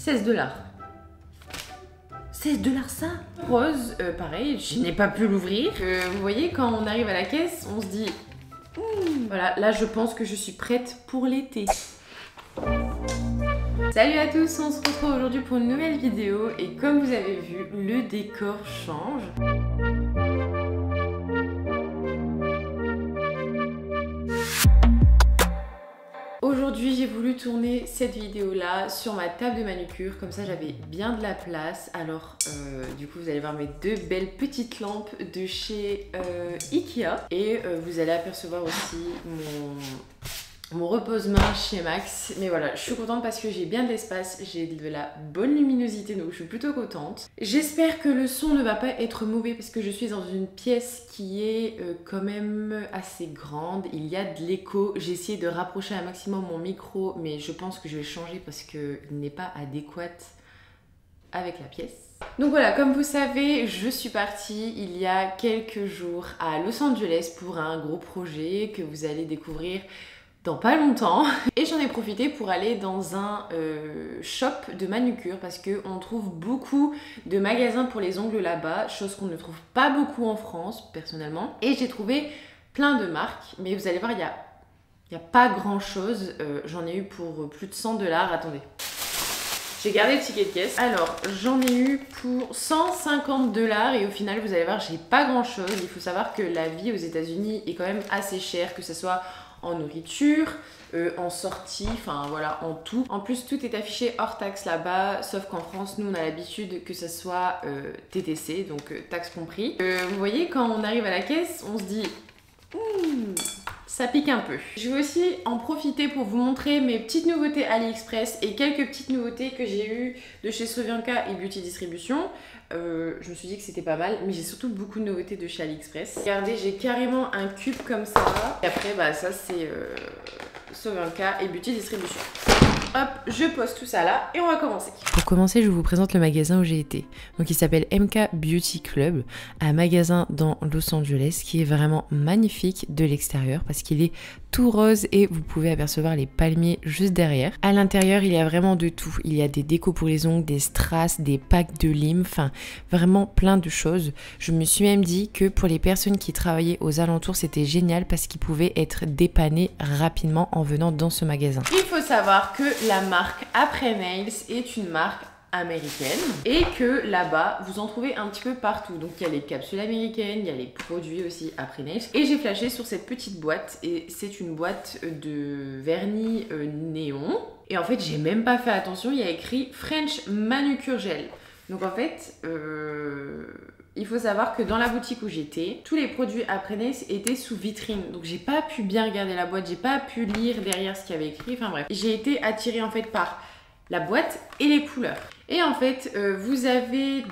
$16. 16 $ ça. Rose, pareil, je n'ai pas pu l'ouvrir. Vous voyez, quand on arrive à la caisse, on se dit... Voilà, là je pense que je suis prête pour l'été. Salut à tous, on se retrouve aujourd'hui pour une nouvelle vidéo et comme vous avez vu, le décor change. Aujourd'hui, j'ai voulu tourner cette vidéo-là sur ma table de manucure, comme ça j'avais bien de la place. Alors, du coup, vous allez voir mes deux belles petites lampes de chez Ikea. Et vous allez apercevoir aussi mon repose-main chez Max. Mais voilà, je suis contente parce que j'ai bien de l'espace, j'ai de la bonne luminosité, donc je suis plutôt contente. J'espère que le son ne va pas être mauvais parce que je suis dans une pièce qui est quand même assez grande. Il y a de l'écho. J'ai essayé de rapprocher un maximum mon micro, mais je pense que je vais changer parce qu'il n'est pas adéquat avec la pièce. Donc voilà, comme vous savez, je suis partie il y a quelques jours à Los Angeles pour un gros projet que vous allez découvrir dans pas longtemps. Et j'en ai profité pour aller dans un shop de manucure parce qu'on trouve beaucoup de magasins pour les ongles là-bas, chose qu'on ne trouve pas beaucoup en France personnellement. Et j'ai trouvé plein de marques, mais vous allez voir, il y a pas grand chose. J'en ai eu pour plus de 100 $. Attendez. J'ai gardé le ticket de caisse. Alors, j'en ai eu pour 150 $ et au final, vous allez voir, j'ai pas grand chose. Il faut savoir que la vie aux États-Unis est quand même assez chère, que ce soit en nourriture, en sortie, enfin voilà, en tout. En plus, tout est affiché hors taxe là-bas, sauf qu'en France, nous, on a l'habitude que ça soit TTC, donc taxe compris. Vous voyez, quand on arrive à la caisse, on se dit... ça pique un peu. Je vais aussi en profiter pour vous montrer mes petites nouveautés AliExpress et quelques petites nouveautés que j'ai eues de chez Sovianka et Beauty Distribution. Je me suis dit que c'était pas mal, mais j'ai surtout beaucoup de nouveautés de chez AliExpress. Regardez, j'ai carrément un cube comme ça. Et après, bah ça c'est Sovianka et Beauty Distribution. Hop, je pose tout ça là et on va commencer. Pour commencer, je vous présente le magasin où j'ai été. Donc il s'appelle MK Beauty Club, un magasin dans Los Angeles qui est vraiment magnifique de l'extérieur parce qu'il est tout rose et vous pouvez apercevoir les palmiers juste derrière. À l'intérieur, il y a vraiment de tout. Il y a des décos pour les ongles, des strass, des packs de lime, enfin vraiment plein de choses. Je me suis même dit que pour les personnes qui travaillaient aux alentours, c'était génial parce qu'ils pouvaient être dépannés rapidement en venant dans ce magasin. Il faut savoir que la marque Après Nails est une marque américaine et que là-bas vous en trouvez un petit peu partout. Donc il y a les capsules américaines, il y a les produits aussi Après Nails et j'ai flashé sur cette petite boîte et c'est une boîte de vernis néon et en fait j'ai même pas fait attention, il y a écrit French Manucure Gel. Donc en fait il faut savoir que dans la boutique où j'étais, tous les produits Après Nails étaient sous vitrine. Donc j'ai pas pu bien regarder la boîte, j'ai pas pu lire derrière ce qu'il y avait écrit. Enfin bref, j'ai été attirée en fait par la boîte et les couleurs. Et en fait, vous avez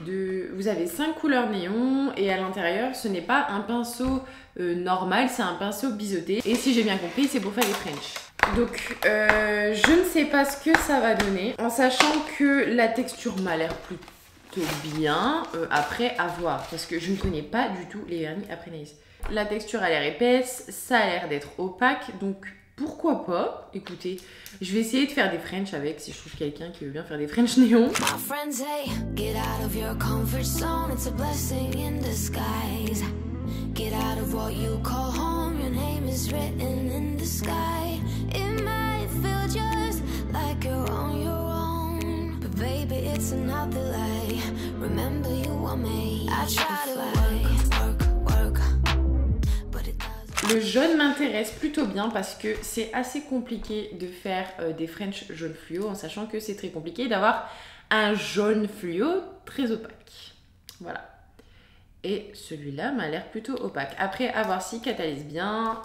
5 couleurs néon et à l'intérieur, ce n'est pas un pinceau normal, c'est un pinceau biseauté. Et si j'ai bien compris, c'est pour faire les French. Donc, je ne sais pas ce que ça va donner, en sachant que la texture m'a l'air plutôt bien, après à voir parce que je ne connais pas du tout les vernis Après Nails. La texture a l'air épaisse, ça a l'air d'être opaque, donc pourquoi pas. Écoutez, je vais essayer de faire des French avec si je trouve quelqu'un qui veut bien faire des French néon. Baby, it's another lie. Remember you want me. I try to work. But it doesn't. Le jaune m'intéresse plutôt bien parce que c'est assez compliqué de faire des French jaune fluo en sachant que c'est très compliqué d'avoir un jaune fluo très opaque. Voilà. Et celui-là m'a l'air plutôt opaque. Après, à voir s'il catalyse bien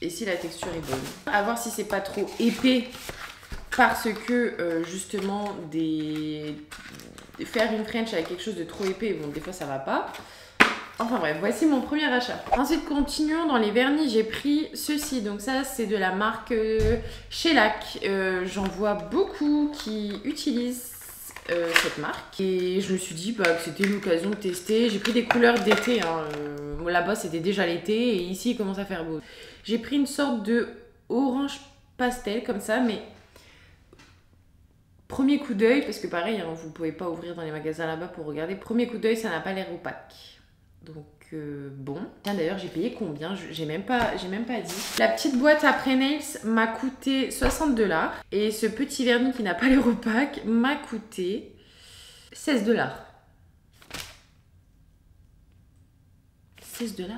et si la texture est bonne. À voir si c'est pas trop épais. Parce que justement faire une French avec quelque chose de trop épais, bon des fois ça va pas. Enfin bref, voici mon premier achat. Ensuite continuons dans les vernis, j'ai pris ceci. Donc ça c'est de la marque Shellac. J'en vois beaucoup qui utilisent cette marque. Et je me suis dit que c'était l'occasion de tester. J'ai pris des couleurs d'été. Là-bas c'était déjà l'été et ici il commence à faire beau. J'ai pris une sorte de orange pastel comme ça mais Premier coup d'œil, parce que pareil, hein, vous pouvez pas ouvrir dans les magasins là-bas pour regarder. Premier coup d'œil, ça n'a pas l'air opaque. Donc bon. Tiens, d'ailleurs, j'ai payé combien? J'ai même pas dit. La petite boîte après nails m'a coûté 60$. Et ce petit vernis qui n'a pas l'air opaque m'a coûté 16$. 16$.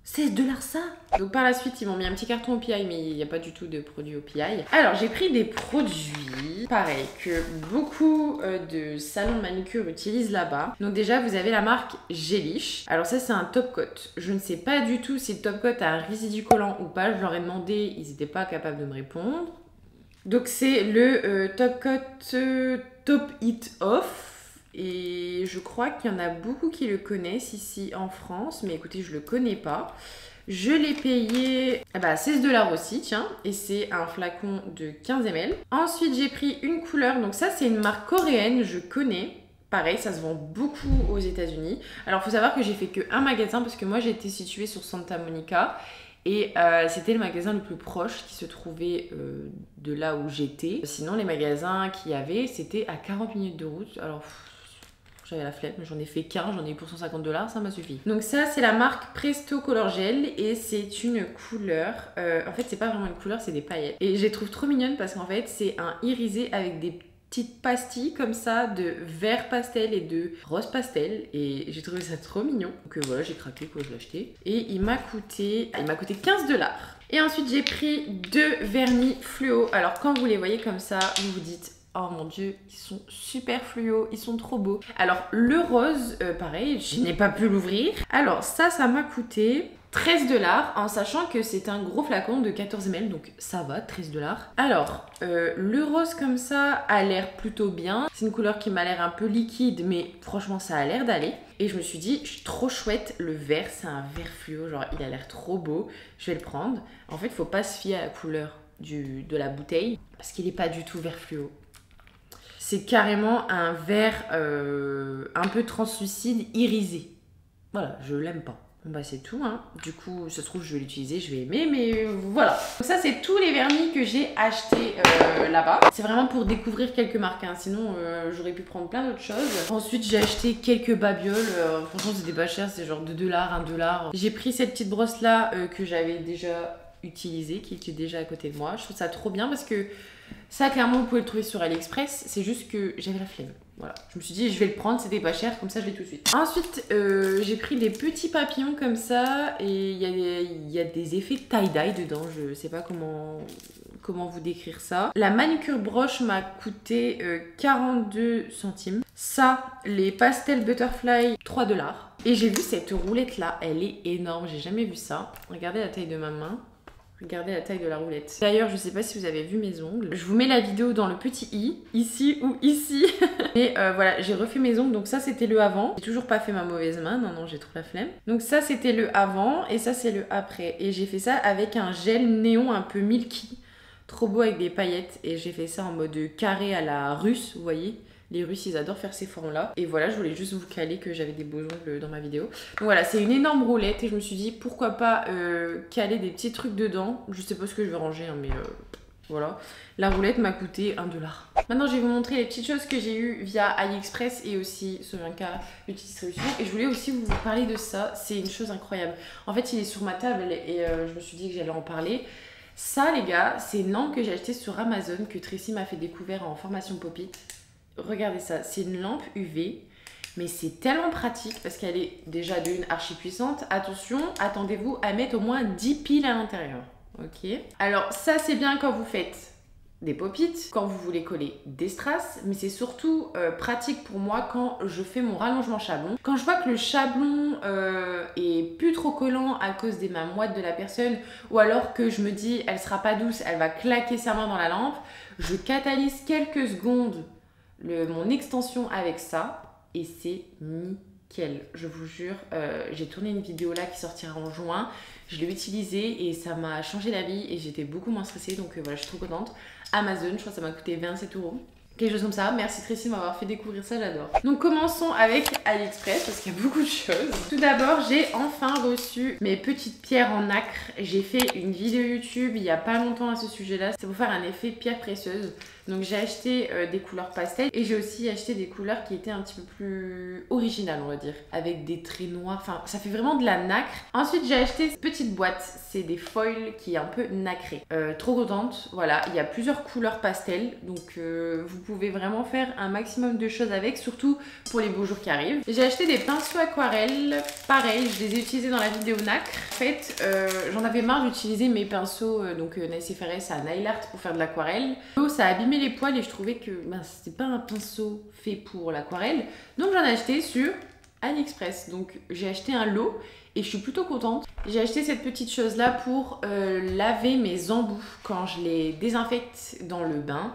16$ ça. Donc par la suite, ils m'ont mis un petit carton au PI, mais il n'y a pas du tout de produits au PI. Alors, j'ai pris des produits, pareil, que beaucoup de salons de manucure utilisent là-bas. Donc déjà, vous avez la marque Gelish. Alors ça, c'est un top coat. Je ne sais pas du tout si le top coat a un résidu collant ou pas. Je leur ai demandé, ils n'étaient pas capables de me répondre. Donc c'est le top coat Top It Off. Et je crois qu'il y en a beaucoup qui le connaissent ici en France. Mais écoutez, je le connais pas. Je l'ai payé 16$ aussi, tiens. Et c'est un flacon de 15 ml. Ensuite, j'ai pris une couleur. Donc ça, c'est une marque coréenne, je connais. Pareil, ça se vend beaucoup aux États-Unis. Alors, il faut savoir que j'ai fait qu'un magasin parce que moi, j'étais située sur Santa Monica. Et c'était le magasin le plus proche qui se trouvait de là où j'étais. Sinon, les magasins qu'il y avait, c'était à 40 minutes de route. Alors... j'avais la flemme, j'en ai fait qu'un, j'en ai eu pour 150$, ça m'a suffi. Donc ça, c'est la marque Presto Color Gel et c'est une couleur... en fait, c'est pas vraiment une couleur, c'est des paillettes. Et je les trouve trop mignonnes parce qu'en fait, c'est un irisé avec des petites pastilles comme ça de vert pastel et de rose pastel. Et j'ai trouvé ça trop mignon. Donc voilà, j'ai craqué quoi, je l'ai acheté. Et il m'a coûté 15$. Et ensuite, j'ai pris 2 vernis fluo. Alors, quand vous les voyez comme ça, vous vous dites... oh mon dieu, ils sont super fluo, ils sont trop beaux. Alors le rose, pareil, je n'ai pas pu l'ouvrir. Alors ça m'a coûté 13$ en sachant que c'est un gros flacon de 14 ml, donc ça va, 13$. Alors, le rose comme ça a l'air plutôt bien. C'est une couleur qui m'a l'air un peu liquide, mais franchement ça a l'air d'aller. Et je me suis dit, trop chouette, le vert, c'est un vert fluo, genre il a l'air trop beau, je vais le prendre. En fait, faut pas se fier à la couleur de la bouteille, parce qu'il n'est pas du tout vert fluo. C'est carrément un vert un peu translucide, irisé. Voilà, je l'aime pas. Bon bah c'est tout, hein. Du coup, ça se trouve, je vais l'utiliser, je vais aimer, mais voilà. Donc ça, c'est tous les vernis que j'ai achetés là-bas. C'est vraiment pour découvrir quelques marques, hein. Sinon, j'aurais pu prendre plein d'autres choses. Ensuite, j'ai acheté quelques babioles. Franchement, c'était pas cher, c'est genre de $, 1$. J'ai pris cette petite brosse-là que j'avais déjà utilisée, qui était déjà à côté de moi. Je trouve ça trop bien parce que ça, clairement, vous pouvez le trouver sur AliExpress. C'est juste que j'avais la flemme. Voilà. Je me suis dit, je vais le prendre, c'était pas cher, comme ça, je l'ai tout de suite. Ensuite, j'ai pris des petits papillons comme ça. Et il y a des effets tie-dye dedans. Je sais pas comment vous décrire ça. La manicure broche m'a coûté 42 centimes. Ça, les pastels butterfly, 3$. Et j'ai vu cette roulette-là. Elle est énorme. J'ai jamais vu ça. Regardez la taille de ma main. Regardez la taille de la roulette. D'ailleurs, je sais pas si vous avez vu mes ongles. Je vous mets la vidéo dans le petit i, ici ou ici. Et voilà, j'ai refait mes ongles. Donc ça, c'était le avant. J'ai toujours pas fait ma mauvaise main. Non, j'ai trop la flemme. Donc ça, c'était le avant et ça, c'est le après. Et j'ai fait ça avec un gel néon un peu milky. Trop beau avec des paillettes. Et j'ai fait ça en mode carré à la russe, vous voyez. Les Russes, ils adorent faire ces formes-là. Et voilà, je voulais juste vous caler que j'avais des beaux ongles dans ma vidéo. Donc voilà, c'est une énorme roulette et je me suis dit, pourquoi pas caler des petits trucs dedans. Je sais pas ce que je vais ranger, hein, mais voilà. La roulette m'a coûté 1$. Maintenant, je vais vous montrer les petites choses que j'ai eues via AliExpress et aussi Sovianka Multidistribution. Et je voulais aussi vous parler de ça. C'est une chose incroyable. En fait, il est sur ma table et je me suis dit que j'allais en parler. Ça, les gars, c'est une lampe que j'ai achetée sur Amazon que Tracy m'a fait découvrir en formation Pop-It. Regardez ça, c'est une lampe UV, mais c'est tellement pratique parce qu'elle est déjà d'une archi puissante. Attention, attendez-vous à mettre au moins 10 piles à l'intérieur. Ok. Alors ça, c'est bien quand vous faites des pop-it, quand vous voulez coller des strass, mais c'est surtout pratique pour moi quand je fais mon rallongement chablon. Quand je vois que le chablon est plus trop collant à cause des mains moites de la personne, ou alors que je me dis elle sera pas douce, elle va claquer sa main dans la lampe, je catalyse quelques secondes mon extension avec ça et c'est nickel, je vous jure. J'ai tourné une vidéo là qui sortira en juin, je l'ai utilisée et ça m'a changé la vie et j'étais beaucoup moins stressée, donc voilà, je suis trop contente. Amazon, je crois que ça m'a coûté 27€, quelque chose comme ça. Merci Tracy de m'avoir fait découvrir ça, j'adore. Donc commençons avec AliExpress parce qu'il y a beaucoup de choses. Tout d'abord, j'ai enfin reçu mes petites pierres en nacre. J'ai fait une vidéo YouTube il y a pas longtemps à ce sujet là, c'est pour faire un effet pierre précieuse. Donc j'ai acheté des couleurs pastel et j'ai aussi acheté des couleurs qui étaient un petit peu plus originales, on va dire, avec des traits noirs. Enfin, ça fait vraiment de la nacre. Ensuite, j'ai acheté cette petite boîte. C'est des foils qui est un peu nacré. Trop contente. Voilà, il y a plusieurs couleurs pastel. Donc vous pouvez vraiment faire un maximum de choses avec, surtout pour les beaux jours qui arrivent. J'ai acheté des pinceaux aquarelles. Pareil, je les ai utilisés dans la vidéo nacre. En fait, j'en avais marre d'utiliser mes pinceaux, donc Nice Fares à Nail Art pour faire de l'aquarelle. Ça a abîmé les poils et je trouvais que c'était pas un pinceau fait pour l'aquarelle. Donc j'en ai acheté sur AliExpress. Donc j'ai acheté un lot et je suis plutôt contente. J'ai acheté cette petite chose là pour laver mes embouts quand je les désinfecte dans le bain.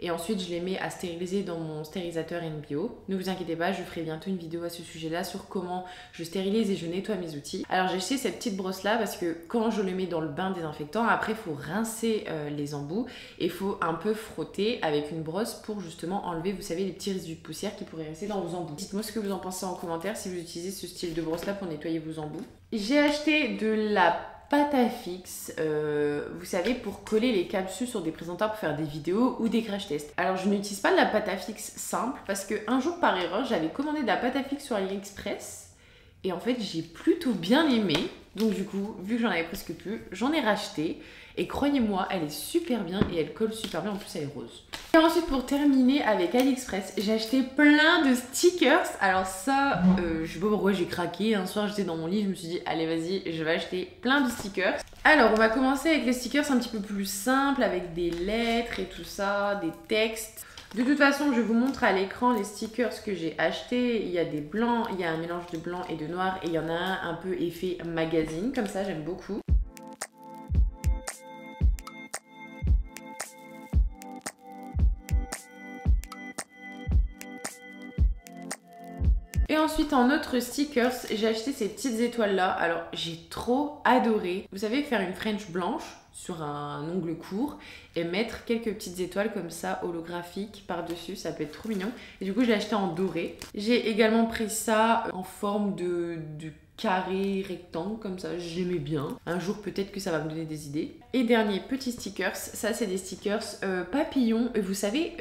Et ensuite, je les mets à stériliser dans mon stérilisateur NBO. Ne vous inquiétez pas, je ferai bientôt une vidéo à ce sujet-là sur comment je stérilise et je nettoie mes outils. Alors, j'ai acheté cette petite brosse-là parce que quand je le mets dans le bain désinfectant, après, il faut rincer les embouts et il faut un peu frotter avec une brosse pour justement enlever, vous savez, les petits résidus de poussière qui pourraient rester dans vos embouts. Dites-moi ce que vous en pensez en commentaire si vous utilisez ce style de brosse-là pour nettoyer vos embouts. J'ai acheté de la pâte à fixe, vous savez, pour coller les capsules sur des présentoirs pour faire des vidéos ou des crash tests. Alors je n'utilise pas de la pâte à fixe simple parce que un jour par erreur j'avais commandé de la pâte à fixe sur AliExpress et en fait j'ai plutôt bien aimé. Donc du coup, vu que j'en avais presque plus, j'en ai racheté. Et croyez-moi, elle est super bien et elle colle super bien. En plus, elle est rose. Et ensuite, pour terminer avec AliExpress, j'ai acheté plein de stickers. Alors ça, je sais pas pourquoi j'ai craqué. Un soir, j'étais dans mon lit, je me suis dit, allez, vas-y, je vais acheter plein de stickers. Alors, on va commencer avec les stickers un petit peu plus simples, avec des lettres et tout ça, des textes. De toute façon, je vous montre à l'écran les stickers que j'ai achetés. Il y a des blancs, il y a un mélange de blanc et de noir. Et il y en a un peu effet magazine, comme ça, j'aime beaucoup. Et ensuite, en autre stickers, j'ai acheté ces petites étoiles là. Alors, j'ai trop adoré. Vous savez, faire une French blanche sur un ongle court et mettre quelques petites étoiles comme ça holographiques par-dessus, ça peut être trop mignon. Et du coup, je l'ai acheté en doré. J'ai également pris ça en forme de carré, rectangle, comme ça, j'aimais bien. Un jour, peut-être que ça va me donner des idées. Et dernier petit stickers, ça c'est des stickers papillons, vous savez,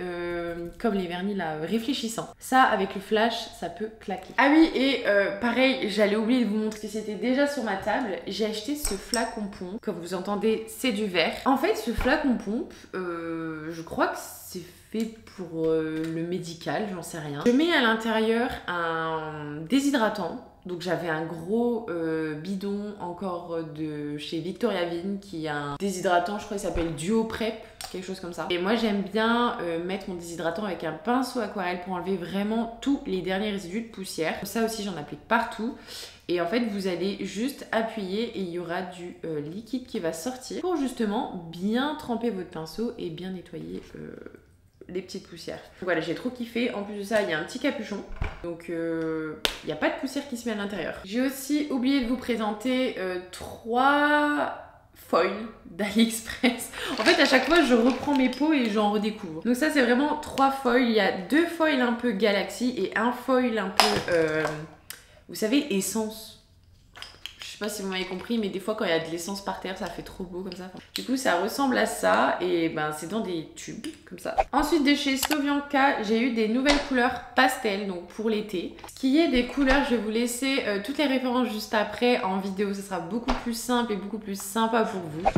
comme les vernis là, réfléchissants. Ça, avec le flash, ça peut claquer. Ah oui, et pareil, j'allais oublier de vous montrer que c'était déjà sur ma table. J'ai acheté ce flacon pompe. Comme vous entendez, c'est du verre. En fait, ce flacon pompe, je crois que c'est fait pour le médical, j'en sais rien. Je mets à l'intérieur un déshydratant. Donc j'avais un gros bidon encore de chez Victoria Vigne qui a un déshydratant, je crois qu'il s'appelle Duo Prep, quelque chose comme ça. Et moi j'aime bien mettre mon déshydratant avec un pinceau aquarelle pour enlever vraiment tous les derniers résidus de poussière. Ça aussi j'en applique partout. Et en fait vous allez juste appuyer et il y aura du liquide qui va sortir pour justement bien tremper votre pinceau et bien nettoyer les petites poussières. Donc voilà, j'ai trop kiffé. En plus de ça, il y a un petit capuchon. Donc il n'y a pas de poussière qui se met à l'intérieur. J'ai aussi oublié de vous présenter 3 foils d'AliExpress. En fait, à chaque fois, je reprends mes pots et j'en redécouvre. Donc ça, c'est vraiment 3 foils. Il y a 2 foils un peu Galaxy et un foil un peu, vous savez, essence. Je sais pas si vous m'avez compris, mais des fois quand il y a de l'essence par terre, ça fait trop beau comme ça. Du coup, ça ressemble à ça et ben c'est dans des tubes comme ça. Ensuite, de chez Sovianka, j'ai eu des nouvelles couleurs pastel, donc pour l'été. Ce qui est des couleurs, je vais vous laisser toutes les références juste après en vidéo. Ce sera beaucoup plus simple et beaucoup plus sympa pour vous.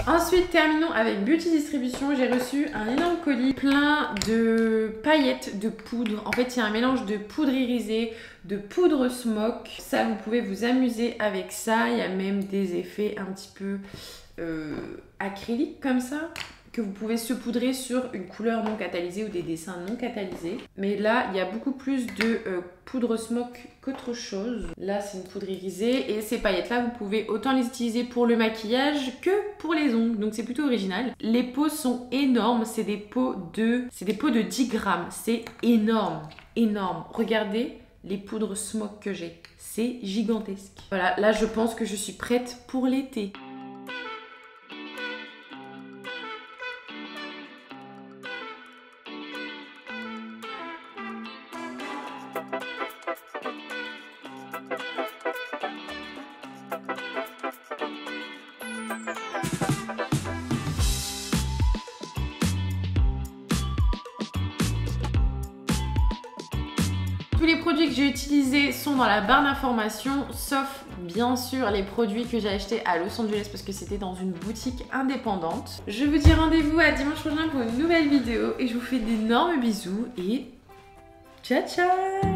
Ensuite, terminons avec Beauty Distribution. J'ai reçu un énorme colis plein de paillettes de poudre. En fait, il y a un mélange de poudre irisée, de poudre smoke. Ça, vous pouvez vous amuser avec ça. Il y a même des effets un petit peu acryliques comme ça. que vous pouvez saupoudrer sur une couleur non catalysée ou des dessins non catalysés. Mais là, il y a beaucoup plus de poudre smoke qu'autre chose. Là, c'est une poudre irisée et ces paillettes-là, vous pouvez autant les utiliser pour le maquillage que pour les ongles. Donc c'est plutôt original. Les pots sont énormes. C'est des pots de 10 grammes. C'est énorme, énorme. Regardez les poudres smoke que j'ai. C'est gigantesque. Voilà, là, je pense que je suis prête pour l'été. Tous les produits que j'ai utilisés sont dans la barre d'informations, sauf bien sûr les produits que j'ai achetés à Los Angeles parce que c'était dans une boutique indépendante. Je vous dis rendez-vous à dimanche prochain pour une nouvelle vidéo et je vous fais d'énormes bisous et ciao ciao!